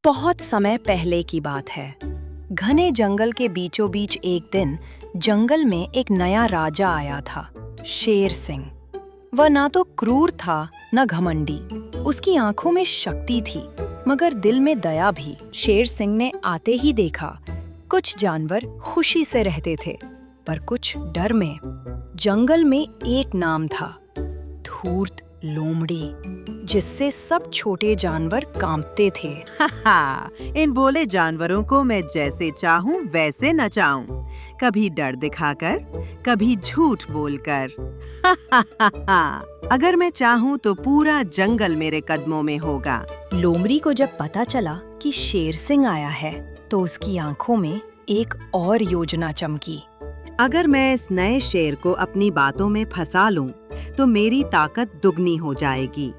बहुत समय पहले की बात है। घने जंगल के बीचों बीच एक दिन जंगल में एक नया राजा आया था, शेर सिंह। वह ना तो क्रूर था न घमंडी। उसकी आंखों में शक्ति थी मगर दिल में दया भी। शेर सिंह ने आते ही देखा कुछ जानवर खुशी से रहते थे पर कुछ डर में। जंगल में एक नाम था, धूर्त लोमड़ी, जिससे सब छोटे जानवर कांपते थे। इन भोले जानवरों को मैं जैसे चाहूं वैसे नचाऊं, कभी डर दिखाकर, कभी झूठ बोलकर। अगर मैं चाहूं तो पूरा जंगल मेरे कदमों में होगा। लोमड़ी को जब पता चला कि शेर सिंह आया है तो उसकी आंखों में एक और योजना चमकी। अगर मैं इस नए शेर को अपनी बातों में फंसा लूं, तो मेरी ताकत दुगनी हो जाएगी।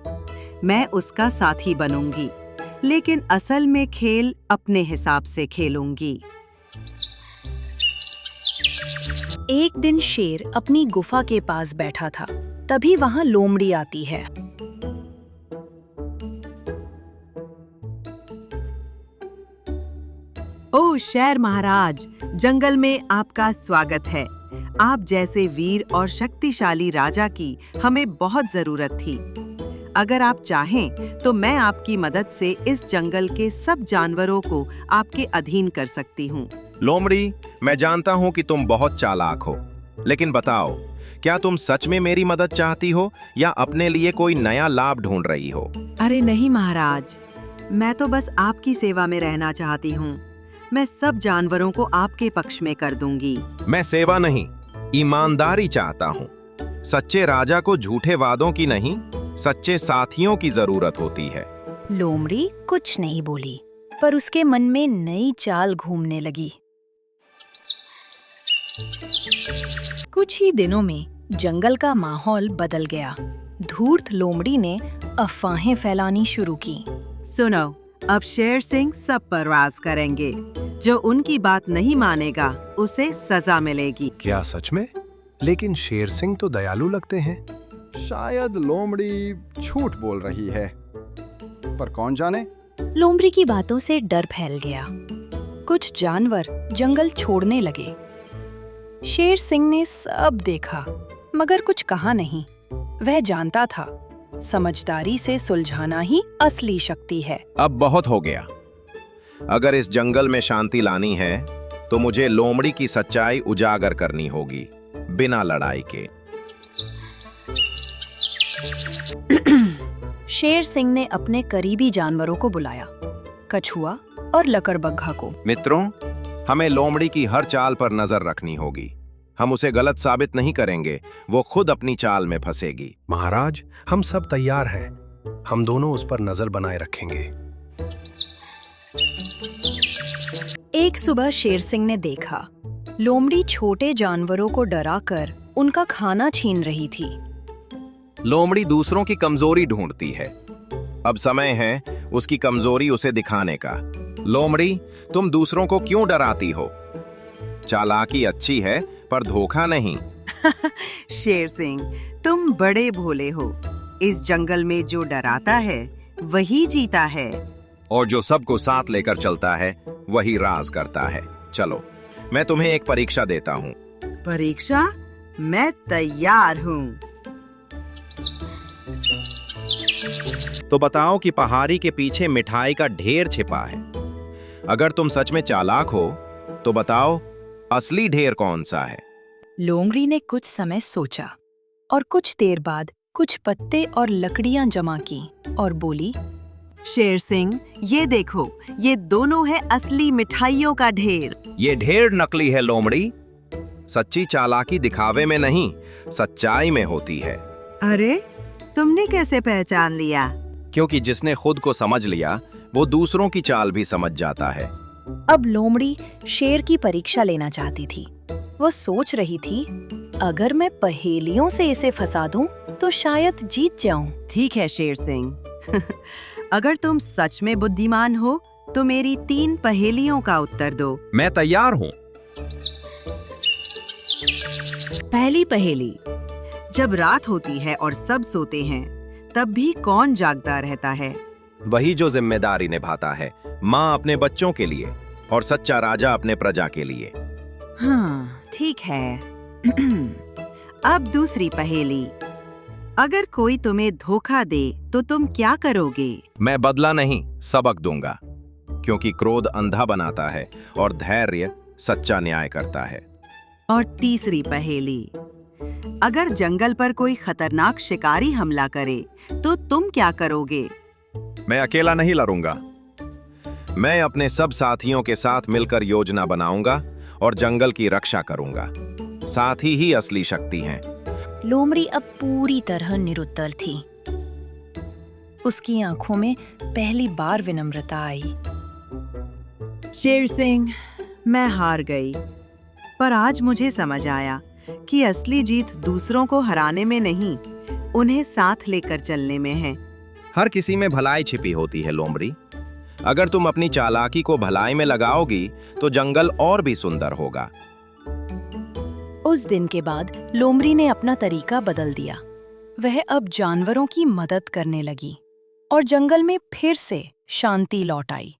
मैं उसका साथी बनूंगी, लेकिन असल में खेल अपने हिसाब से खेलूंगी। एक दिन शेर अपनी गुफा के पास बैठा था, तभी वहां लोमड़ी आती है। ओह शेर महाराज, जंगल में आपका स्वागत है। आप जैसे वीर और शक्तिशाली राजा की हमें बहुत जरूरत थी। अगर आप चाहें तो मैं आपकी मदद से इस जंगल के सब जानवरों को आपके अधीन कर सकती हूँ। लोमड़ी, मैं जानता हूँ कि तुम बहुत चालाक हो, लेकिन बताओ, क्या तुम सच में मेरी मदद चाहती हो या अपने लिए कोई नया लाभ ढूंढ रही हो? अरे नहीं महाराज, मैं तो बस आपकी सेवा में रहना चाहती हूँ। मैं सब जानवरों को आपके पक्ष में कर दूंगी। मैं सेवा नहीं, ईमानदारी चाहता हूँ। सच्चे राजा को झूठे वादों की नहीं, सच्चे साथियों की जरूरत होती है। लोमड़ी कुछ नहीं बोली, पर उसके मन में नई चाल घूमने लगी। कुछ ही दिनों में जंगल का माहौल बदल गया। धूर्त लोमड़ी ने अफवाहें फैलानी शुरू की। सुनो, अब शेर सिंह सब पर राज करेंगे। जो उनकी बात नहीं मानेगा उसे सजा मिलेगी। क्या सच में? लेकिन शेर सिंह तो दयालु लगते हैं। शायद लोमड़ी झूठ बोल रही है, पर कौन जाने। लोमड़ी की बातों से डर फैल गया। कुछ जानवर जंगल छोड़ने लगे। शेर सिंह ने सब देखा मगर कुछ कहा नहीं। वह जानता था, समझदारी से सुलझाना ही असली शक्ति है। अब बहुत हो गया। अगर इस जंगल में शांति लानी है तो मुझे लोमड़ी की सच्चाई उजागर करनी होगी, बिना लड़ाई के। शेर सिंह ने अपने करीबी जानवरों को बुलाया, कछुआ और लकड़बग्घा को। मित्रों, हमें लोमड़ी की हर चाल पर नजर रखनी होगी। हम उसे गलत साबित नहीं करेंगे, वो खुद अपनी चाल में फंसेगी। महाराज, हम सब तैयार हैं। हम दोनों उस पर नजर बनाए रखेंगे। एक सुबह शेर सिंह ने देखा, लोमड़ी छोटे जानवरों को डराकर उनका खाना छीन रही थी। लोमड़ी दूसरों की कमजोरी ढूंढती है। अब समय है उसकी कमजोरी उसे दिखाने का। लोमड़ी, तुम दूसरों को क्यों डराती हो? चालाकी अच्छी है पर धोखा नहीं। शेर सिंह, तुम बड़े भोले हो। इस जंगल में जो डराता है वही जीता है, और जो सबको साथ लेकर चलता है वही राज करता है। चलो, मैं तुम्हें एक परीक्षा देता हूँ। परीक्षा? मैं तैयार हूँ। तो बताओ कि पहाड़ी के पीछे मिठाई का ढेर छिपा है। अगर तुम सच में चालाक हो तो बताओ, असली ढेर कौन सा है? लोमड़ी ने कुछ समय सोचा और कुछ देर बाद कुछ पत्ते और लकड़ियां जमा की और बोली, शेर सिंह, ये देखो, ये दोनों है असली मिठाइयों का ढेर। ये ढेर नकली है लोमड़ी। सच्ची चालाकी दिखावे में नहीं, सच्चाई में होती है। अरे, तुमने कैसे पहचान लिया? क्योंकि जिसने खुद को समझ लिया वो दूसरों की चाल भी समझ जाता है। अब लोमड़ी शेर की परीक्षा लेना चाहती थी। वो सोच रही थी, अगर मैं पहेलियों से इसे फंसा दूं तो शायद जीत जाऊं। ठीक है शेर सिंह, अगर तुम सच में बुद्धिमान हो तो मेरी 3 पहेलियों का उत्तर दो। मैं तैयार हूँ। पहली पहेली, जब रात होती है और सब सोते हैं, तब भी कौन जागता रहता है? वही जो जिम्मेदारी निभाता है, माँ अपने बच्चों के लिए और सच्चा राजा अपने प्रजा के लिए। हाँ, ठीक है। अब दूसरी पहेली। अगर कोई तुम्हें धोखा दे तो तुम क्या करोगे? मैं बदला नहीं, सबक दूंगा, क्योंकि क्रोध अंधा बनाता है और धैर्य सच्चा न्याय करता है। और तीसरी पहेली। अगर जंगल पर कोई खतरनाक शिकारी हमला करे तो तुम क्या करोगे? मैं अकेला नहीं लड़ूंगा। मैं अपने सब साथियों के साथ मिलकर योजना बनाऊंगा और जंगल की रक्षा करूंगा। साथी ही असली शक्ति हैं। लोमड़ी अब पूरी तरह निरुत्तर थी। उसकी आंखों में पहली बार विनम्रता आई। शेर सिंह, मैं हार गई, पर आज मुझे समझ आया कि असली जीत दूसरों को हराने में नहीं, उन्हें साथ लेकर चलने में है। हर किसी में भलाई छिपी होती है लोमड़ी। अगर तुम अपनी चालाकी को भलाई में लगाओगी तो जंगल और भी सुंदर होगा। उस दिन के बाद लोमड़ी ने अपना तरीका बदल दिया। वह अब जानवरों की मदद करने लगी और जंगल में फिर से शांति लौट आई।